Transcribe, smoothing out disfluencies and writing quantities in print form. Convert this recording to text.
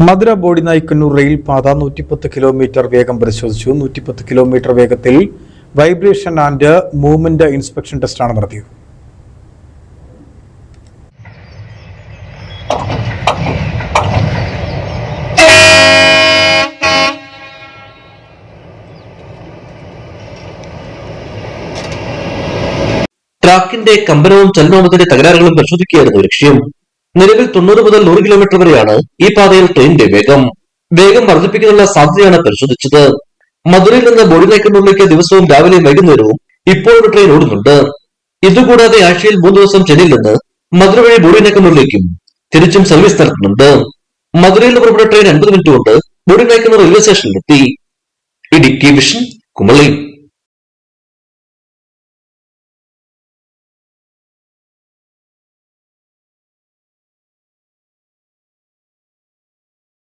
മധുര Bodinayakkanur റെയിൽപാത 110 kilometre വേഗം പരിശോധിച്ചു. 110 kilometre വേഗത്തിൽ വൈബ്രേഷൻ ആൻഡ് മൂവ്മെന്റ് ഇൻസ്പെക്ഷൻ ടെസ്റ്റാണ് നടത്തിയത്. ട്രാക്കിന്റെ കമ്പനവും ചലനവുമതിന്റെ തകരാറുകളും പരിശോധിക്കുകയായിരുന്നു ലക്ഷ്യം. നിലവിൽ 90 മുതൽ 100 കിലോമീറ്റർ വരെയാണ് ഈ പാതയിൽ ട്രെയിനിന്റെ വേഗം വർദ്ധിപ്പിക്കാനുള്ള സാധ്യതയാണ് പരിശോധിച്ചത്. മധുരയിൽ നിന്ന് ബോഡിനായ്ക്കന്നൂരിലേക്ക് ദിവസവും രാവിലെയും വൈകുന്നേരവും ഇപ്പോൾ ഒരു ട്രെയിൻ ഓടുന്നുണ്ട്. ഇതുകൂടാതെ ആഴ്ചയിൽ 3 ദിവസം ചെന്നൈയിൽ നിന്ന് മധുര വഴി ബോഡിനായ്ക്കന്നൂരിലേക്കും തിരിച്ചും സർവീസ് നടത്തുന്നുണ്ട്. മധുരയിൽ നിന്ന് പുറപ്പെട്ട ട്രെയിൻ 50 മിനിറ്റ് കൊണ്ട് ബോഡിനായ്ക്കന്നൂർ റെയിൽവേ സ്റ്റേഷനിലെത്തി. ഇടുക്കി വിഷൻ, കുമളി.